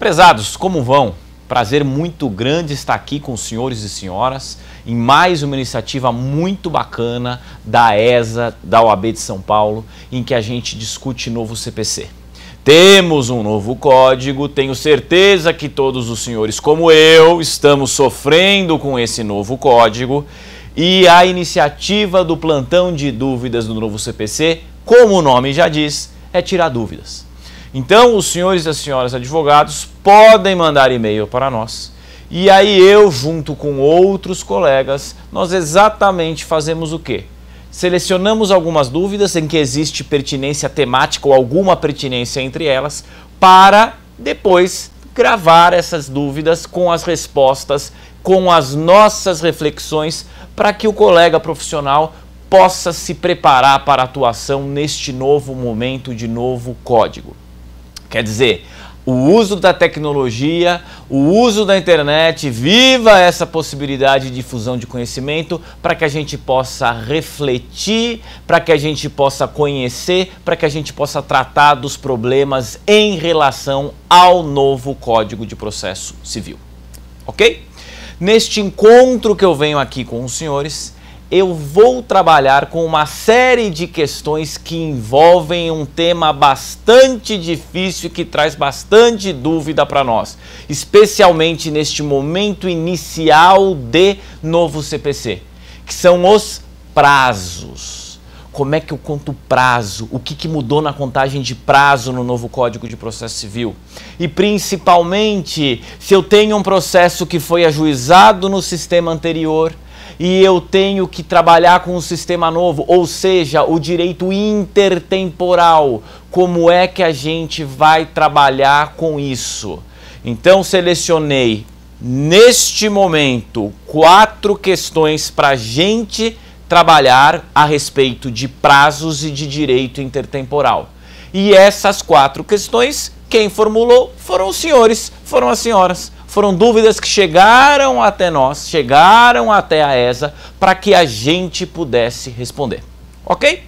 Prezados, como vão? Prazer muito grande estar aqui com os senhores e senhoras em mais uma iniciativa muito bacana da ESA, da OAB de São Paulo, em que a gente discute novo CPC. Temos um novo código, tenho certeza que todos os senhores, como eu, estamos sofrendo com esse novo código e a iniciativa do plantão de dúvidas do novo CPC, como o nome já diz, é tirar dúvidas. Então, os senhores e as senhoras advogados podem mandar e-mail para nós. E aí eu, junto com outros colegas, nós exatamente fazemos o quê? Selecionamos algumas dúvidas em que existe pertinência temática ou alguma pertinência entre elas, para depois gravar essas dúvidas com as respostas, com as nossas reflexões, para que o colega profissional possa se preparar para a atuação neste novo momento de novo código. Quer dizer, o uso da tecnologia, o uso da internet, viva essa possibilidade de difusão de conhecimento para que a gente possa refletir, para que a gente possa conhecer, para que a gente possa tratar dos problemas em relação ao novo Código de Processo Civil. Ok? Neste encontro que eu venho aqui com os senhores, eu vou trabalhar com uma série de questões que envolvem um tema bastante difícil e que traz bastante dúvida para nós, especialmente neste momento inicial de novo CPC, que são os prazos. Como é que eu conto o prazo? O que mudou na contagem de prazo no novo Código de Processo Civil? E principalmente, se eu tenho um processo que foi ajuizado no sistema anterior, e eu tenho que trabalhar com um sistema novo, ou seja, o direito intertemporal. Como é que a gente vai trabalhar com isso? Então, selecionei, neste momento, 4 questões para a gente trabalhar a respeito de prazos e de direito intertemporal. E essas 4 questões, quem formulou foram os senhores, foram as senhoras. Foram dúvidas que chegaram até nós, chegaram até a ESA, para que a gente pudesse responder. Ok?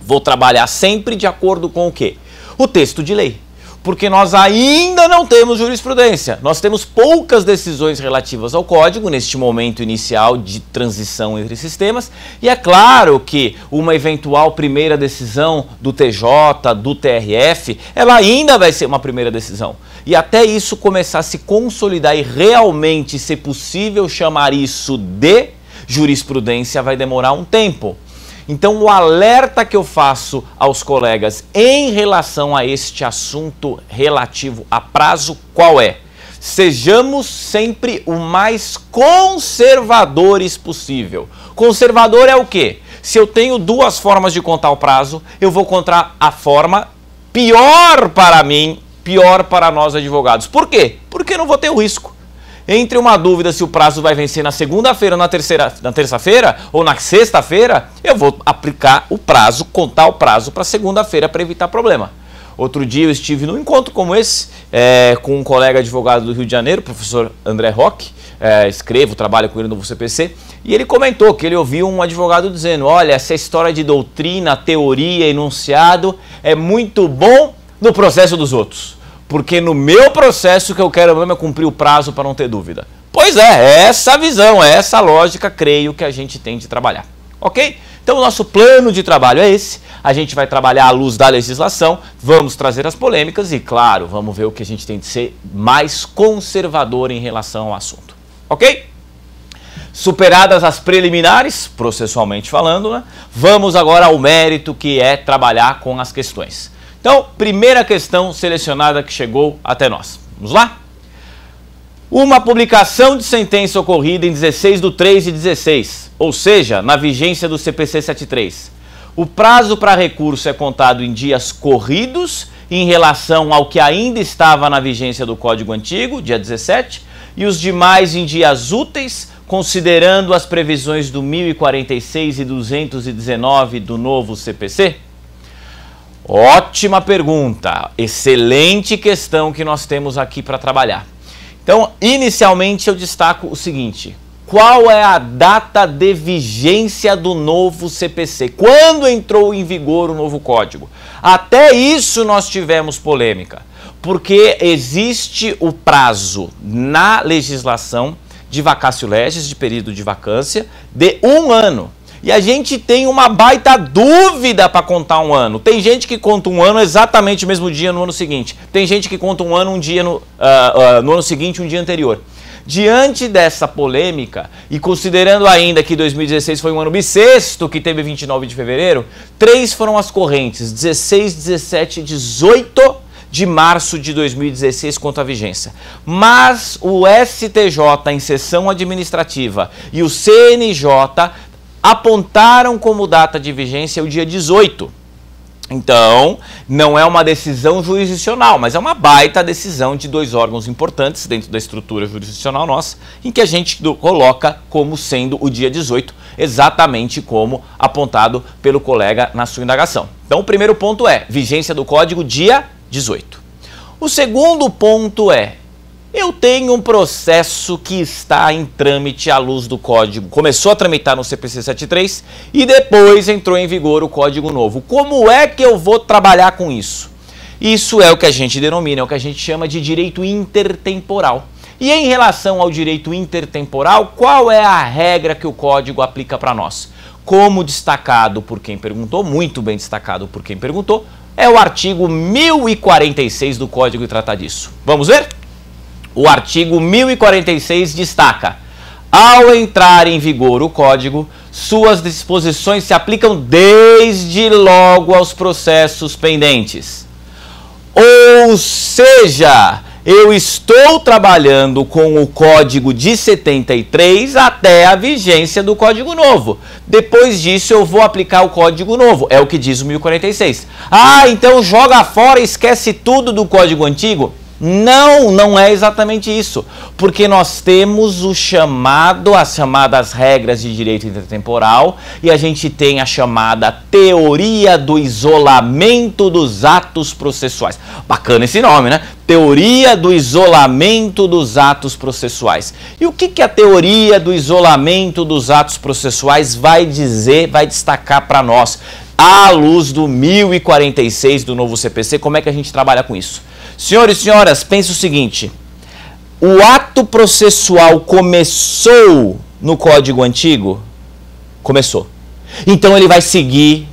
Vou trabalhar sempre de acordo com o quê? O texto de lei. Porque nós ainda não temos jurisprudência. Nós temos poucas decisões relativas ao código neste momento inicial de transição entre sistemas. E é claro que uma eventual primeira decisão do TJ, do TRF, ela ainda vai ser uma primeira decisão. E até isso começar a se consolidar e realmente ser possível chamar isso de jurisprudência vai demorar um tempo. Então, o alerta que eu faço aos colegas em relação a este assunto relativo a prazo, qual é? Sejamos sempre o mais conservadores possível. Conservador é o quê? Se eu tenho 2 formas de contar o prazo, eu vou contar a forma pior para mim, pior para nós advogados. Por quê? Porque eu não vou ter o risco. Entre uma dúvida se o prazo vai vencer na segunda-feira, na terça-feira ou na sexta-feira, eu vou aplicar o prazo, contar o prazo para segunda-feira para evitar problema. Outro dia eu estive num encontro como esse, com um colega advogado do Rio de Janeiro, o professor André Roque, escrevo, trabalho com ele no novo CPC, e ele comentou que ele ouviu um advogado dizendo, olha, essa história de doutrina, teoria, enunciado é muito bom no processo dos outros. Porque no meu processo o que eu quero mesmo é cumprir o prazo para não ter dúvida. Pois é essa a visão, é essa a lógica, creio, que a gente tem de trabalhar. Ok? Então o nosso plano de trabalho é esse. A gente vai trabalhar à luz da legislação, vamos trazer as polêmicas e, claro, vamos ver o que a gente tem de ser mais conservador em relação ao assunto. Ok? Superadas as preliminares, processualmente falando, né? Vamos agora ao mérito, que é trabalhar com as questões. Então, primeira questão selecionada que chegou até nós. Vamos lá? Uma publicação de sentença ocorrida em 16/3/16, ou seja, na vigência do CPC 73. O prazo para recurso é contado em dias corridos em relação ao que ainda estava na vigência do Código Antigo, dia 17, e os demais em dias úteis, considerando as previsões do 1046 e 219 do novo CPC? Ótima pergunta, excelente questão que nós temos aqui para trabalhar. Então, inicialmente eu destaco o seguinte, qual é a data de vigência do novo CPC? Quando entrou em vigor o novo código? Até isso nós tivemos polêmica, Porque existe o prazo na legislação de vacatio legis, de período de vacância, de 1 ano. E a gente tem uma baita dúvida para contar 1 ano. Tem gente que conta 1 ano exatamente o mesmo dia no ano seguinte. Tem gente que conta 1 ano um dia no ano seguinte, um dia anterior. Diante dessa polêmica, e considerando ainda que 2016 foi um ano bissexto, que teve 29 de fevereiro, 3 foram as correntes, 16, 17 e 18 de março de 2016 quanto à vigência. Mas o STJ em sessão administrativa e o CNJ apontaram como data de vigência o dia 18. Então, não é uma decisão jurisdicional, mas é uma baita decisão de 2 órgãos importantes dentro da estrutura jurisdicional nossa, em que a gente coloca como sendo o dia 18, exatamente como apontado pelo colega na sua indagação. Então, o primeiro ponto é vigência do código dia 18. O segundo ponto é, eu tenho um processo que está em trâmite à luz do código. Começou a tramitar no CPC 73 e depois entrou em vigor o código novo. Como é que eu vou trabalhar com isso? Isso é o que a gente denomina, é o que a gente chama de direito intertemporal. E em relação ao direito intertemporal, qual é a regra que o código aplica para nós? Como destacado por quem perguntou, muito bem destacado por quem perguntou, é o artigo 1046 do Código que trata disso. Vamos ver? O artigo 1046 destaca: ao entrar em vigor o Código, suas disposições se aplicam desde logo aos processos pendentes. Ou seja, eu estou trabalhando com o Código de 73 até a vigência do Código Novo. Depois disso eu vou aplicar o Código Novo, é o que diz o 1046. Ah, então joga fora e esquece tudo do Código Antigo? Não, não é exatamente isso, porque nós temos as chamadas regras de direito intertemporal e a gente tem a chamada teoria do isolamento dos atos processuais. Bacana esse nome, né? Teoria do isolamento dos atos processuais. E o que a teoria do isolamento dos atos processuais vai dizer, vai destacar para nós, à luz do 1046 do novo CPC? Como é que a gente trabalha com isso? Senhores e senhoras, pense o seguinte: o ato processual começou no Código Antigo? Começou. Então ele vai seguir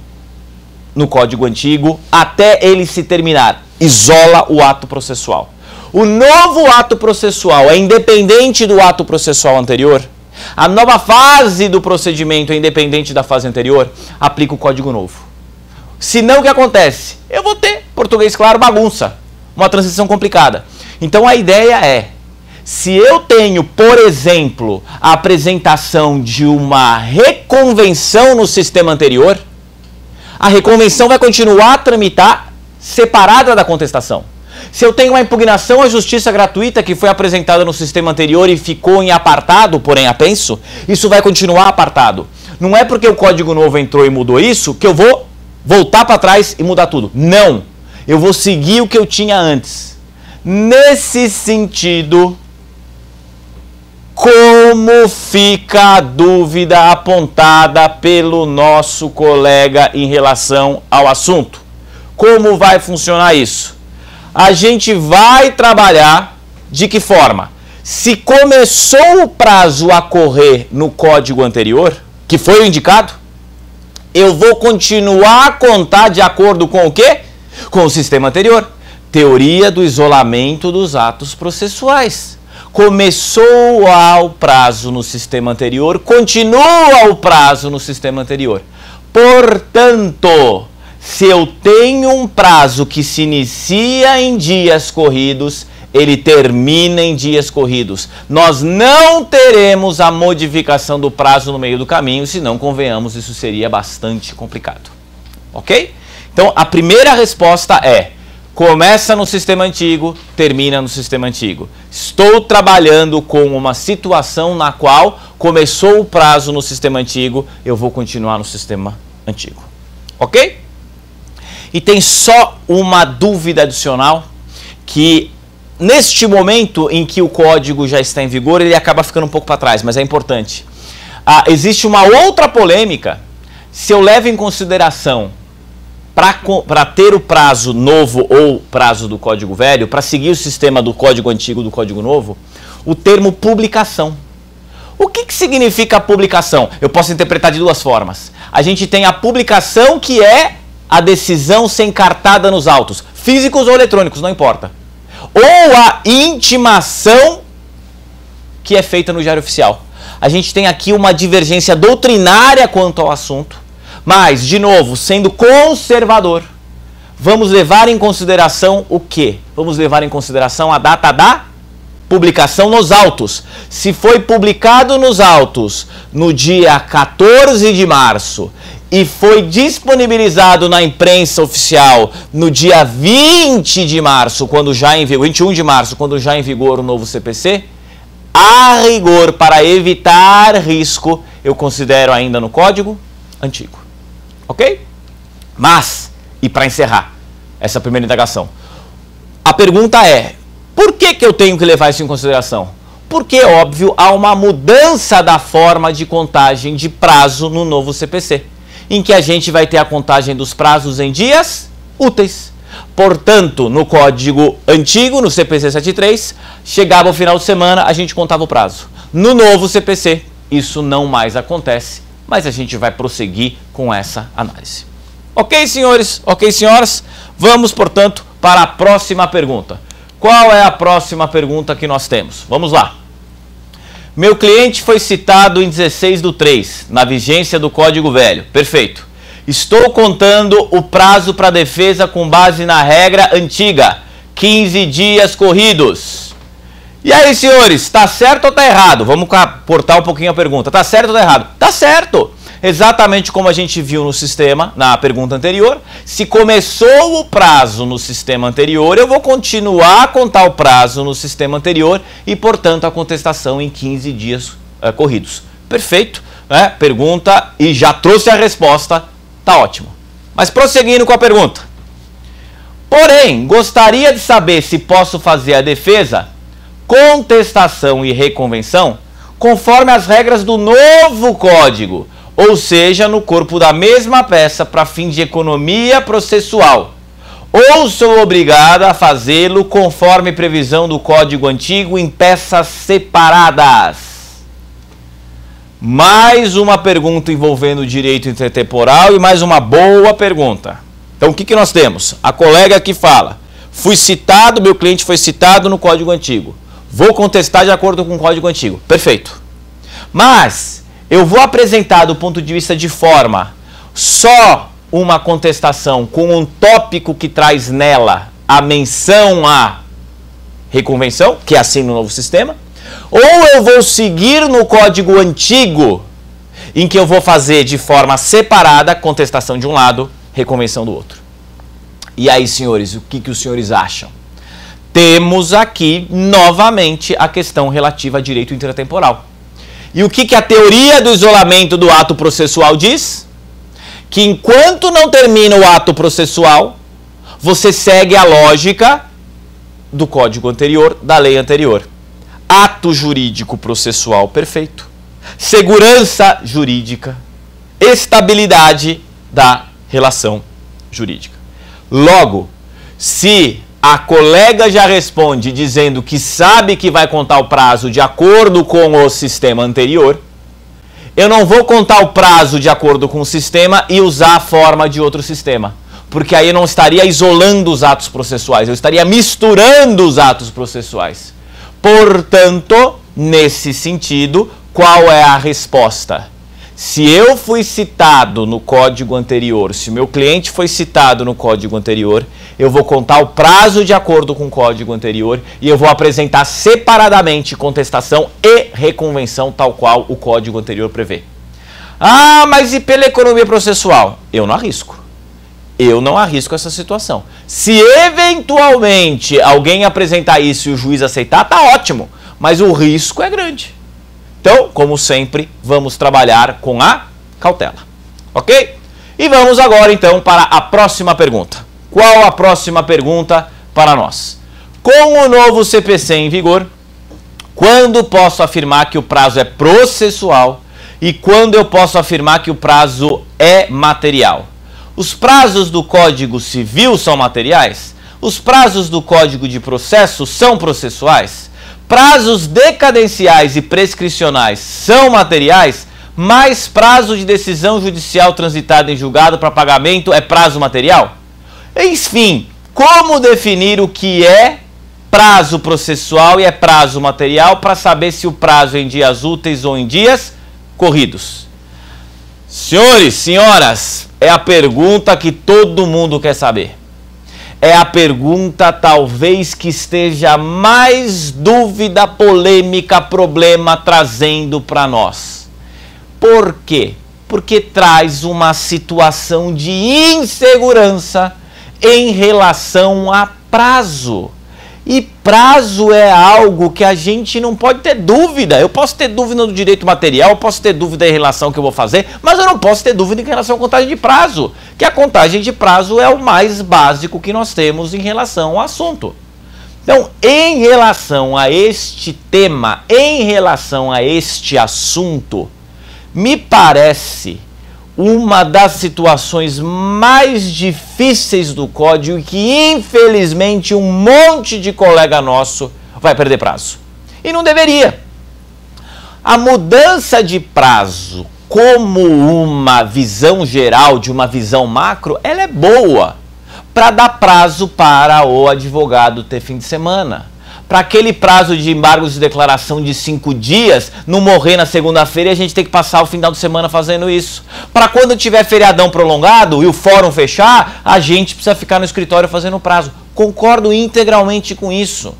no Código Antigo até ele se terminar. Isola o ato processual. O novo ato processual é independente do ato processual anterior? A nova fase do procedimento é independente da fase anterior? Aplica o Código Novo. Senão o que acontece? Eu vou ter, português claro, bagunça. Uma transição complicada. Então a ideia é, se eu tenho, por exemplo, a apresentação de uma reconvenção no sistema anterior, a reconvenção vai continuar a tramitar separada da contestação. Se eu tenho uma impugnação à justiça gratuita que foi apresentada no sistema anterior e ficou em apartado, porém apenso, isso vai continuar apartado. Não é porque o Código Novo entrou e mudou isso que eu vou voltar para trás e mudar tudo. Não! Eu vou seguir o que eu tinha antes. Nesse sentido, como fica a dúvida apontada pelo nosso colega em relação ao assunto? Como vai funcionar isso? A gente vai trabalhar de que forma? Se começou o prazo a correr no código anterior, que foi o indicado, eu vou continuar a contar de acordo com o quê? Com o sistema anterior. Teoria do isolamento dos atos processuais. Começou o prazo no sistema anterior, continua o prazo no sistema anterior. Portanto, se eu tenho um prazo que se inicia em dias corridos, ele termina em dias corridos. Nós não teremos a modificação do prazo no meio do caminho, senão, convenhamos, isso seria bastante complicado. Ok? Então, a primeira resposta é: começa no sistema antigo, termina no sistema antigo. Estou trabalhando com uma situação na qual começou o prazo no sistema antigo, eu vou continuar no sistema antigo. Ok? E tem só uma dúvida adicional, que neste momento em que o código já está em vigor, ele acaba ficando um pouco para trás, mas é importante. Existe uma outra polêmica, se eu levo em consideração para ter o prazo novo ou prazo do código velho, para seguir o sistema do código antigo do código novo, o termo publicação. O que significa a publicação? Eu posso interpretar de duas formas. A gente tem a publicação, que é a decisão ser encartada nos autos, físicos ou eletrônicos, não importa. Ou a intimação, que é feita no Diário Oficial. A gente tem aqui uma divergência doutrinária quanto ao assunto, mas, de novo, sendo conservador, vamos levar em consideração o quê? Vamos levar em consideração a data da publicação nos autos. Se foi publicado nos autos no dia 14 de março e foi disponibilizado na imprensa oficial no dia 20 de março, quando já em vigor, 21 de março, quando já em vigor o novo CPC, a rigor, para evitar risco, eu considero ainda no código antigo. Ok? Mas, e para encerrar essa primeira indagação, a pergunta é: por que eu tenho que levar isso em consideração? Porque, óbvio, há uma mudança da forma de contagem de prazo no novo CPC, em que a gente vai ter a contagem dos prazos em dias úteis. Portanto, no código antigo, no CPC 73, chegava o final de semana, a gente contava o prazo. No novo CPC, isso não mais acontece, mas a gente vai prosseguir com essa análise. Ok, senhores? Ok, senhoras? Vamos, portanto, para a próxima pergunta. Qual é a próxima pergunta que nós temos? Vamos lá. Meu cliente foi citado em 16/3, na vigência do Código Velho. Perfeito. Estou contando o prazo para defesa com base na regra antiga, 15 dias corridos. E aí, senhores, está certo ou está errado? Vamos cortar um pouquinho a pergunta. Está certo ou está errado? Está certo. Exatamente como a gente viu no sistema, na pergunta anterior. Se começou o prazo no sistema anterior, eu vou continuar a contar o prazo no sistema anterior e, portanto, a contestação em 15 dias corridos. Perfeito, né? Pergunta, e já trouxe a resposta, tá ótimo. Mas prosseguindo com a pergunta. Porém, gostaria de saber se posso fazer a defesa, contestação e reconvenção conforme as regras do novo código, ou seja, no corpo da mesma peça para fim de economia processual, ou sou obrigado a fazê-lo conforme previsão do código antigo em peças separadas. Mais uma pergunta envolvendo o direito intertemporal e mais uma boa pergunta. Então, o que nós temos? A colega aqui fala: fui citado, meu cliente foi citado no código antigo. Vou contestar de acordo com o código antigo. Perfeito. Mas eu vou apresentar do ponto de vista de forma só uma contestação com um tópico que traz nela a menção à reconvenção, que é assim no novo sistema, ou eu vou seguir no código antigo, em que eu vou fazer de forma separada contestação de um lado, reconvenção do outro. E aí, senhores, o que os senhores acham? Temos aqui, novamente, a questão relativa a direito intratemporal. E o que a teoria do isolamento do ato processual diz? Que enquanto não termina o ato processual, você segue a lógica do código anterior, da lei anterior. Ato jurídico processual perfeito, segurança jurídica, estabilidade da relação jurídica. Logo, se a colega já responde dizendo que sabe que vai contar o prazo de acordo com o sistema anterior, eu não vou contar o prazo de acordo com o sistema e usar a forma de outro sistema, porque aí eu não estaria isolando os atos processuais, eu estaria misturando os atos processuais. Portanto, nesse sentido, qual é a resposta? Se eu fui citado no código anterior, se o meu cliente foi citado no código anterior, eu vou contar o prazo de acordo com o código anterior e eu vou apresentar separadamente contestação e reconvenção, tal qual o código anterior prevê. Ah, mas e pela economia processual? Eu não arrisco. Eu não arrisco essa situação. Se eventualmente alguém apresentar isso e o juiz aceitar, tá ótimo, mas o risco é grande. Então, como sempre, vamos trabalhar com a cautela, ok? E vamos agora, então, para a próxima pergunta. Qual a próxima pergunta para nós? Com o novo CPC em vigor, quando posso afirmar que o prazo é processual e quando eu posso afirmar que o prazo é material? Os prazos do Código Civil são materiais? Os prazos do Código de Processo são processuais? Prazos decadenciais e prescricionais são materiais? Mais prazo de decisão judicial transitada em julgado para pagamento é prazo material? Enfim, como definir o que é prazo processual e é prazo material para saber se o prazo é em dias úteis ou em dias corridos? Senhores, senhoras, é a pergunta que todo mundo quer saber. É a pergunta talvez que esteja mais dúvida, polêmica, problema trazendo para nós. Por quê? Porque traz uma situação de insegurança em relação a prazo. E prazo é algo que a gente não pode ter dúvida. Eu posso ter dúvida do direito material, eu posso ter dúvida em relação ao que eu vou fazer, mas eu não posso ter dúvida em relação à contagem de prazo. Que a contagem de prazo é o mais básico que nós temos em relação ao assunto. Então, em relação a este tema, em relação a este assunto, me parece uma das situações mais difíceis do código e que, infelizmente, um monte de colega nosso vai perder prazo. E não deveria. A mudança de prazo como uma visão geral, de uma visão macro, ela é boa para dar prazo para o advogado ter fim de semana. Para aquele prazo de embargos de declaração de 5 dias, não morrer na segunda-feira e a gente tem que passar o final de semana fazendo isso. Para quando tiver feriadão prolongado e o fórum fechar, a gente precisa ficar no escritório fazendo o prazo. Concordo integralmente com isso.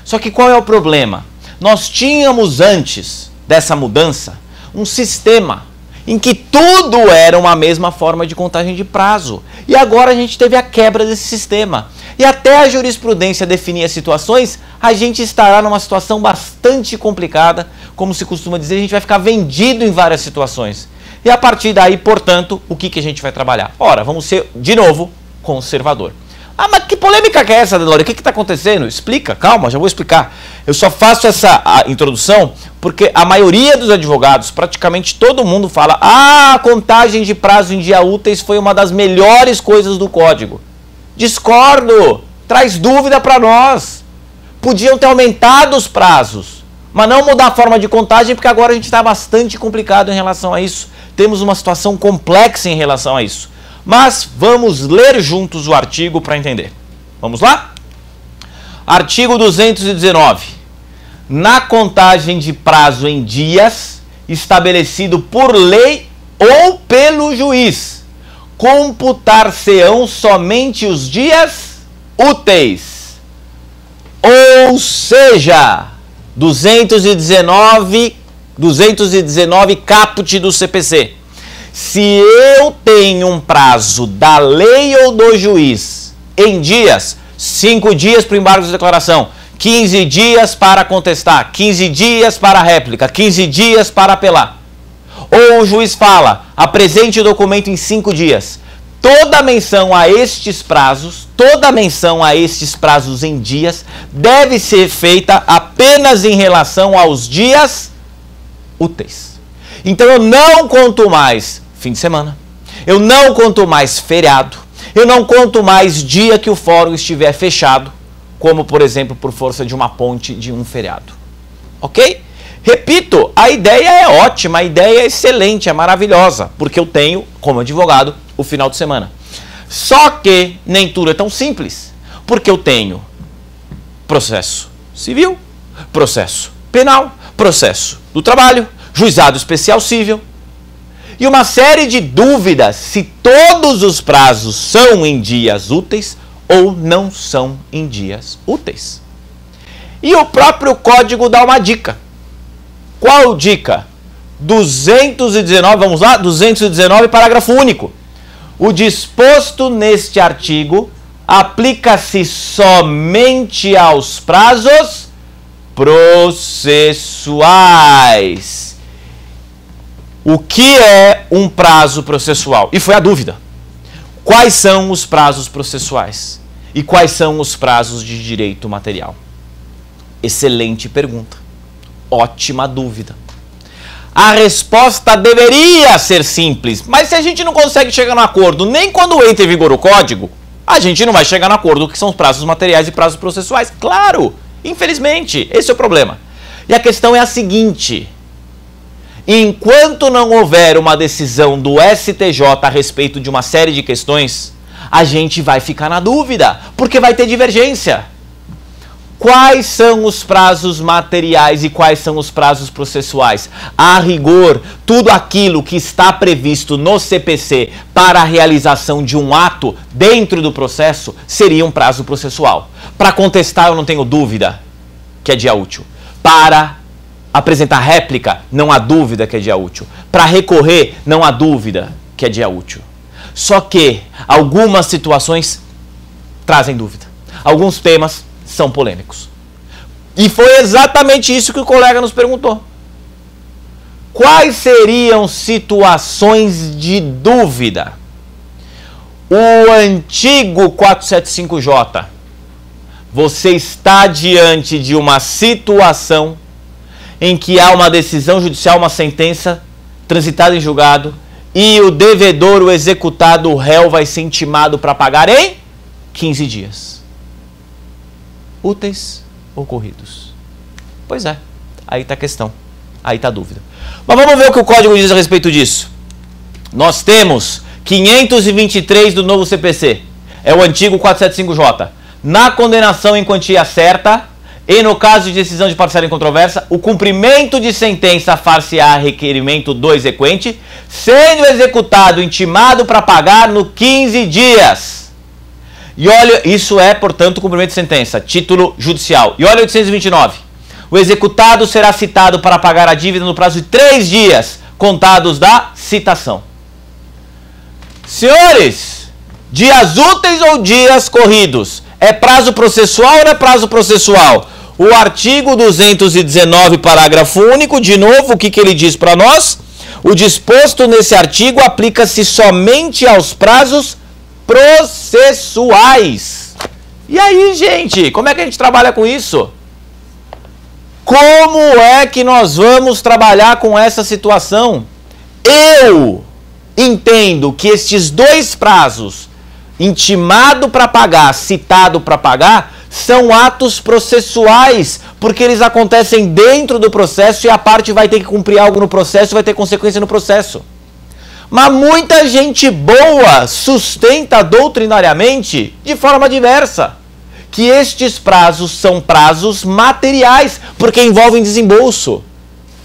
Só que qual é o problema? Nós tínhamos antes dessa mudança um sistema em que tudo era uma mesma forma de contagem de prazo. E agora a gente teve a quebra desse sistema. E até a jurisprudência definir as situações, a gente estará numa situação bastante complicada. Como se costuma dizer, a gente vai ficar vendido em várias situações. E a partir daí, portanto, o que a gente vai trabalhar? Ora, vamos ser, de novo, conservador. Ah, mas que polêmica que é essa, Delore? O que está acontecendo? Explica, calma, já vou explicar. Eu só faço essa introdução porque a maioria dos advogados, praticamente todo mundo fala: ah, a contagem de prazo em dia úteis foi uma das melhores coisas do código. Discordo, traz dúvida para nós. Podiam ter aumentado os prazos, mas não mudar a forma de contagem, porque agora a gente está bastante complicado em relação a isso. Temos uma situação complexa em relação a isso. Mas vamos ler juntos o artigo para entender. Vamos lá? Artigo 219. Na contagem de prazo em dias, estabelecido por lei ou pelo juiz, computar-se-ão somente os dias úteis. Ou seja, 219 caput do CPC. Se eu tenho um prazo da lei ou do juiz em dias, 5 dias para o embargo de declaração, 15 dias para contestar, 15 dias para réplica, 15 dias para apelar. Ou o juiz fala: apresente o documento em 5 dias. Toda menção a estes prazos, em dias, deve ser feita apenas em relação aos dias úteis. Então eu não conto mais fim de semana, eu não conto mais feriado, eu não conto mais dia que o fórum estiver fechado, como por exemplo por força de uma ponte de um feriado. Ok? Repito, a ideia é ótima, a ideia é excelente, é maravilhosa, porque eu tenho, como advogado, o final de semana. Só que nem tudo é tão simples, porque eu tenho processo civil, processo penal, processo do trabalho, juizado especial civil, e uma série de dúvidas se todos os prazos são em dias úteis ou não são em dias úteis. E o próprio código dá uma dica. Qual dica? 219, vamos lá? 219, parágrafo único. O disposto neste artigo aplica-se somente aos prazos processuais. O que é um prazo processual? E foi a dúvida. Quais são os prazos processuais? E quais são os prazos de direito material? Excelente pergunta. Ótima dúvida. A resposta deveria ser simples, mas se a gente não consegue chegar no acordo nem quando entra em vigor o código, a gente não vai chegar no acordo que são os prazos materiais e prazos processuais. Claro, infelizmente, esse é o problema. E a questão é a seguinte: enquanto não houver uma decisão do STJ a respeito de uma série de questões, a gente vai ficar na dúvida, porque vai ter divergência. Quais são os prazos materiais e quais são os prazos processuais? A rigor, tudo aquilo que está previsto no CPC para a realização de um ato dentro do processo seria um prazo processual. Para contestar, eu não tenho dúvida que é dia útil. Para apresentar réplica, não há dúvida que é dia útil. Para recorrer, não há dúvida que é dia útil. Só que algumas situações trazem dúvida. Alguns temas são polêmicos. E foi exatamente isso que o colega nos perguntou. Quais seriam situações de dúvida? O antigo 475J. Você está diante de uma situação em que há uma decisão judicial, uma sentença transitada em julgado, e o devedor, o executado, o réu vai ser intimado para pagar em 15 dias. Úteis ou corridos? Pois é, aí está a questão, aí está a dúvida. Mas vamos ver o que o código diz a respeito disso. Nós temos 523 do novo CPC, é o antigo 475J. Na condenação em quantia certa e no caso de decisão de parcela em controvérsia, o cumprimento de sentença far-se-á requerimento do exequente, sendo executado intimado para pagar no 15 dias. E olha, isso é, portanto, cumprimento de sentença, título judicial. E olha 829. O executado será citado para pagar a dívida no prazo de 3 dias, contados da citação. Senhores, dias úteis ou dias corridos? É prazo processual ou não é prazo processual? O artigo 219, parágrafo único, de novo, o que ele diz para nós? O disposto nesse artigo aplica-se somente aos prazos processuais. E aí, gente, como é que a gente trabalha com isso? Como é que nós vamos trabalhar com essa situação? Eu entendo que estes dois prazos, intimado para pagar, citado para pagar, são atos processuais, porque eles acontecem dentro do processo e a parte vai ter que cumprir algo no processo, vai ter consequência no processo. Mas muita gente boa sustenta doutrinariamente de forma diversa que estes prazos são prazos materiais, porque envolvem desembolso.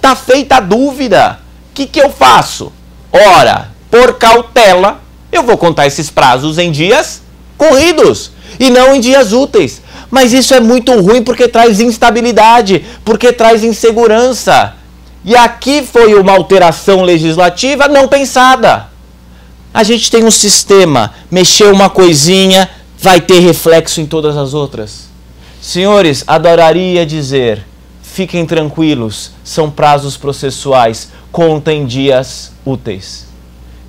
Tá feita a dúvida. O que eu faço? Ora, por cautela, eu vou contar esses prazos em dias corridos e não em dias úteis. Mas isso é muito ruim porque traz instabilidade, porque traz insegurança. E aqui foi uma alteração legislativa não pensada. A gente tem um sistema, mexeu uma coisinha, vai ter reflexo em todas as outras. Senhores, adoraria dizer, fiquem tranquilos, são prazos processuais, contem dias úteis.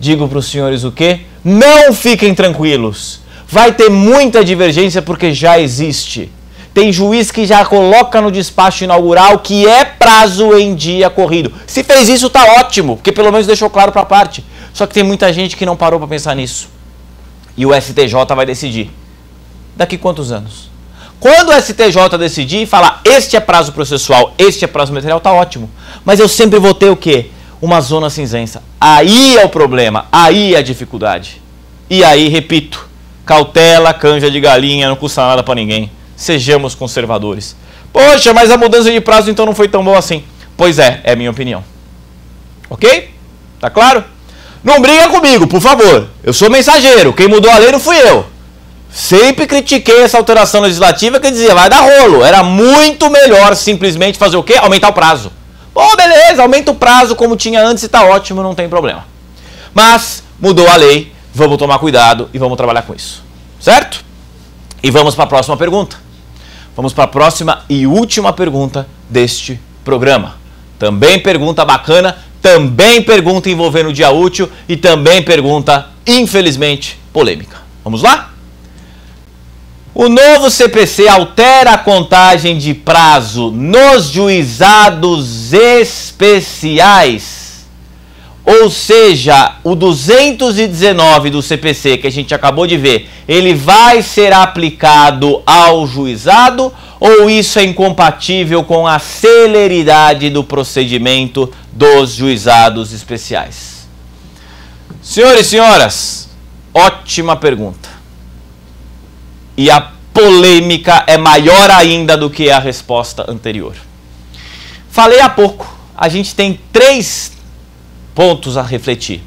Digo para os senhores o quê? Não fiquem tranquilos. Vai ter muita divergência porque já existe. Tem juiz que já coloca no despacho inaugural que é prazo em dia corrido. Se fez isso, tá ótimo, porque pelo menos deixou claro para a parte. Só que tem muita gente que não parou para pensar nisso. E o STJ vai decidir. Daqui quantos anos? Quando o STJ decidir e falar este é prazo processual, este é prazo material, tá ótimo. Mas eu sempre vou ter o quê? Uma zona cinzenta. Aí é o problema, aí é a dificuldade. E aí, repito, cautela, canja de galinha, não custa nada para ninguém. Sejamos conservadores. Poxa, mas a mudança de prazo então não foi tão boa assim. Pois é a minha opinião. Ok? Tá claro? Não briga comigo, por favor. Eu sou mensageiro. Quem mudou a lei não fui eu. Sempre critiquei essa alteração legislativa que dizia, vai dar rolo. Era muito melhor simplesmente fazer o quê? Aumentar o prazo. Pô, beleza, aumenta o prazo como tinha antes e tá ótimo, não tem problema. Mas mudou a lei, vamos tomar cuidado e vamos trabalhar com isso. Certo? E vamos para a próxima pergunta. Vamos para a próxima e última pergunta deste programa. Também pergunta bacana, também pergunta envolvendo o dia útil e também pergunta, infelizmente, polêmica. Vamos lá? O novo CPC altera a contagem de prazo nos juizados especiais. Ou seja, o 219 do CPC que a gente acabou de ver, ele vai ser aplicado ao juizado ou isso é incompatível com a celeridade do procedimento dos juizados especiais? Senhores e senhoras, ótima pergunta. E a polêmica é maior ainda do que a resposta anterior. Falei há pouco, a gente tem 3 pontos a refletir: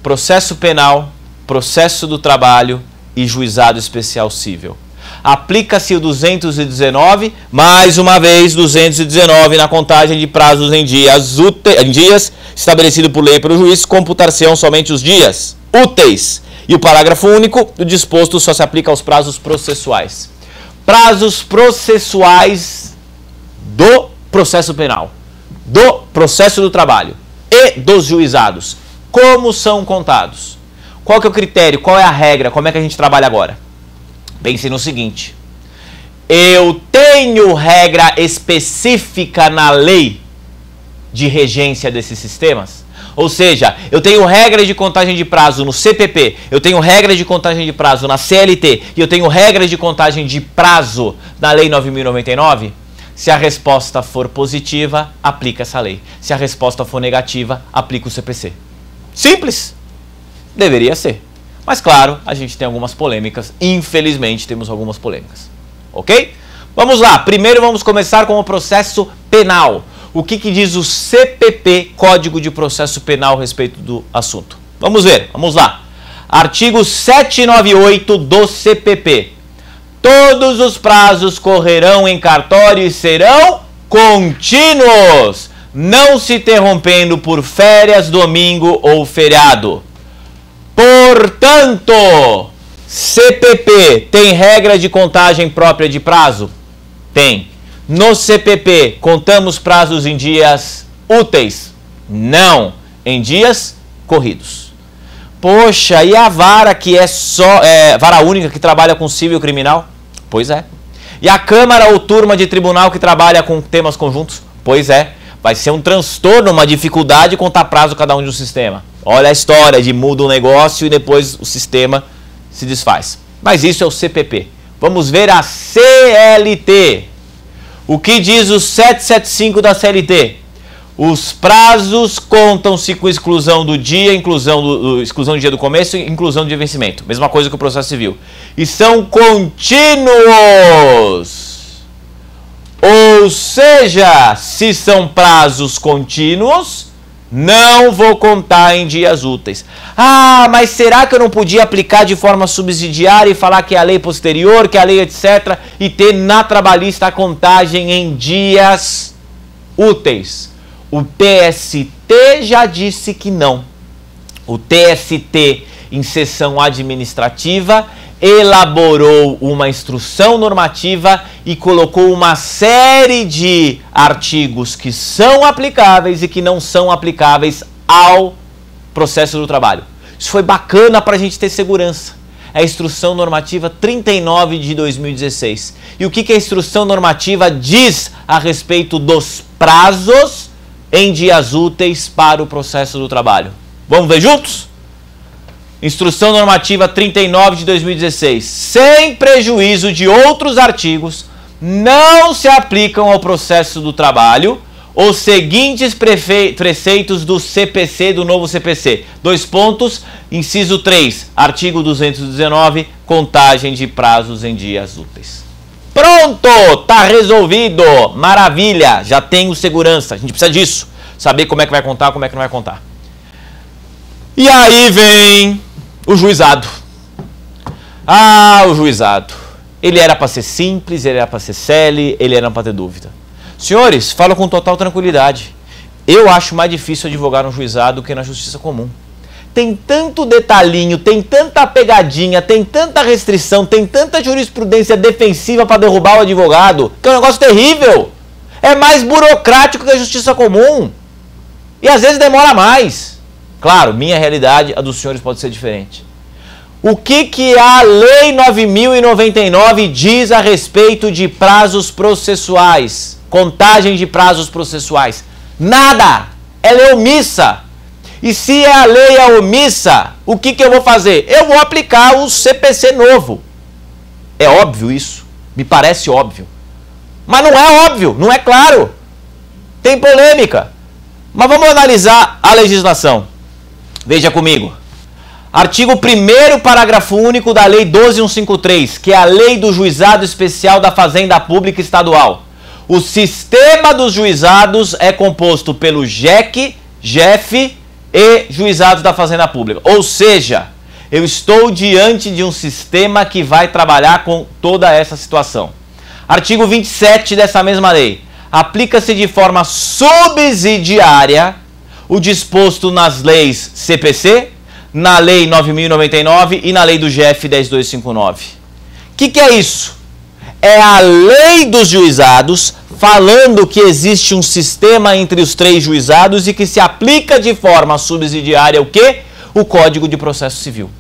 processo penal, processo do trabalho e juizado especial cível. Aplica-se o 219, mais uma vez 219 na contagem de prazos em dias estabelecido por lei pelo juiz, computar-se-ão somente os dias úteis. E o parágrafo único do disposto só se aplica aos prazos processuais. Prazos processuais do processo penal, do processo do trabalho e dos juizados. Como são contados? Qual que é o critério? Qual é a regra? Como é que a gente trabalha agora? Pense no seguinte: eu tenho regra específica na lei de regência desses sistemas? Ou seja, eu tenho regra de contagem de prazo no CPP, eu tenho regra de contagem de prazo na CLT e eu tenho regras de contagem de prazo na Lei 9.099? Se a resposta for positiva, aplica essa lei. Se a resposta for negativa, aplica o CPC. Simples? Deveria ser. Mas claro, a gente tem algumas polêmicas. Infelizmente, temos algumas polêmicas. Ok? Vamos lá. Primeiro vamos começar com o processo penal. O que diz o CPP, Código de Processo Penal, a respeito do assunto? Vamos ver. Vamos lá. Artigo 798 do CPP. Todos os prazos correrão em cartório e serão contínuos, não se interrompendo por férias, domingo ou feriado. Portanto, CPP tem regra de contagem própria de prazo? Tem. No CPP, contamos prazos em dias úteis? Não. Em dias corridos. Poxa, e a vara que é só vara única que trabalha com civil e criminal? Pois é. E a Câmara ou turma de tribunal que trabalha com temas conjuntos? Pois é. Vai ser um transtorno, uma dificuldade contar prazo cada um de um sistema. Olha a história de muda um negócio e depois o sistema se desfaz. Mas isso é o CPP. Vamos ver a CLT. O que diz o 775 da CLT? Os prazos contam-se com exclusão do dia, exclusão do dia do começo e inclusão do dia de vencimento. Mesma coisa que o processo civil. E são contínuos. Ou seja, se são prazos contínuos, não vou contar em dias úteis. Ah, mas será que eu não podia aplicar de forma subsidiária e falar que é a lei posterior, que é a lei etc. e ter na trabalhista a contagem em dias úteis? O TST já disse que não. O TST, em sessão administrativa, elaborou uma instrução normativa e colocou uma série de artigos que são aplicáveis e que não são aplicáveis ao processo do trabalho. Isso foi bacana para a gente ter segurança. É a Instrução Normativa 39 de 2016. E o que a Instrução Normativa diz a respeito dos prazos em dias úteis para o processo do trabalho? Vamos ver juntos? Instrução Normativa 39 de 2016. Sem prejuízo de outros artigos, não se aplicam ao processo do trabalho os seguintes preceitos do CPC, do novo CPC. 2 pontos, inciso 3, artigo 219, contagem de prazos em dias úteis. Pronto! Tá resolvido! Maravilha! Já tenho segurança. A gente precisa disso. Saber como é que vai contar, como é que não vai contar. E aí vem o juizado. Ah, o juizado. Ele era para ser simples, ele era para ser célere, ele era para ter dúvida. Senhores, falo com total tranquilidade. Eu acho mais difícil advogar no juizado do que na justiça comum. Tem tanto detalhinho, tem tanta pegadinha, tem tanta restrição, tem tanta jurisprudência defensiva para derrubar o advogado, que é um negócio terrível. É mais burocrático que a justiça comum. E às vezes demora mais. Claro, minha realidade, a dos senhores pode ser diferente. O que a Lei 9.099 diz a respeito de prazos processuais? Contagem de prazos processuais? Nada! Ela é omissa. E se a lei é omissa, o que eu vou fazer? Eu vou aplicar o CPC novo. É óbvio isso. Me parece óbvio. Mas não é óbvio, não é claro. Tem polêmica. Mas vamos analisar a legislação. Veja comigo. Artigo 1º, parágrafo único da Lei 12.153, que é a Lei do Juizado Especial da Fazenda Pública Estadual. O sistema dos juizados é composto pelo JEC, JEF e Juizados da Fazenda Pública. Ou seja, eu estou diante de um sistema que vai trabalhar com toda essa situação. Artigo 27 dessa mesma lei. Aplica-se de forma subsidiária o disposto nas leis CPC, na Lei 9.099 e na Lei do GF 10.259. O que é isso? É a lei dos juizados falando que existe um sistema entre os 3 juizados e que se aplica de forma subsidiária o quê? O Código de Processo Civil.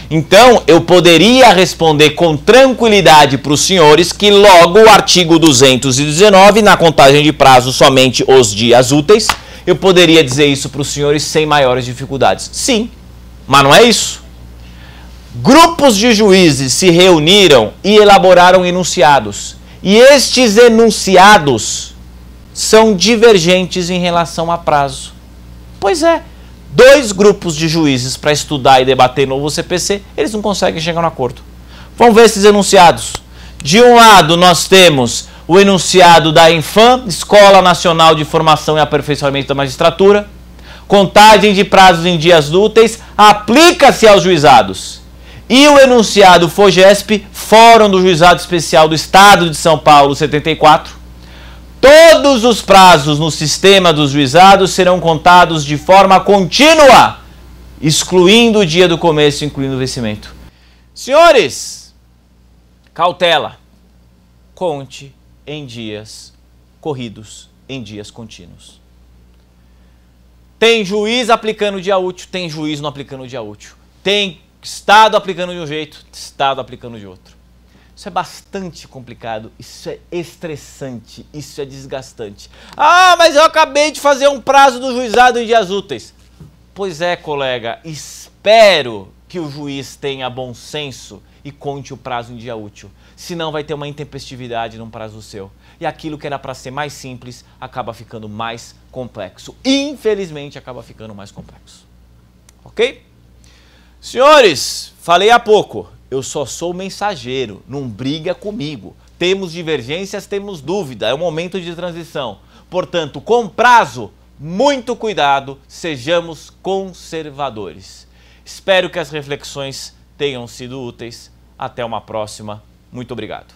Então, eu poderia responder com tranquilidade para os senhores que logo o artigo 219, na contagem de prazo somente os dias úteis, eu poderia dizer isso para os senhores sem maiores dificuldades. Sim, mas não é isso. Grupos de juízes se reuniram e elaboraram enunciados. E estes enunciados são divergentes em relação a prazo. Pois é. 2 grupos de juízes para estudar e debater novo CPC, eles não conseguem chegar no acordo. Vamos ver esses enunciados. De um lado, nós temos o enunciado da Infam, Escola Nacional de Formação e Aperfeiçoamento da Magistratura. Contagem de prazos em dias úteis aplica-se aos juizados. E o enunciado FOGESP, Fórum do Juizado Especial do Estado de São Paulo, 74. Todos os prazos no sistema dos juizados serão contados de forma contínua, excluindo o dia do começo, incluindo o vencimento. Senhores, cautela. Conte em dias corridos, em dias contínuos. Tem juiz aplicando dia útil, tem juiz não aplicando dia útil. Tem Estado aplicando de um jeito, Estado aplicando de outro. Isso é bastante complicado, isso é estressante, isso é desgastante. Ah, mas eu acabei de fazer um prazo do juizado em dias úteis. Pois é, colega, espero que o juiz tenha bom senso e conte o prazo em dia útil. Senão vai ter uma intempestividade num prazo seu. E aquilo que era para ser mais simples acaba ficando mais complexo. Infelizmente, acaba ficando mais complexo. Ok? Senhores, falei há pouco. Eu só sou mensageiro, não briga comigo. Temos divergências, temos dúvida, é um momento de transição. Portanto, com prazo, muito cuidado, sejamos conservadores. Espero que as reflexões tenham sido úteis. Até uma próxima. Muito obrigado.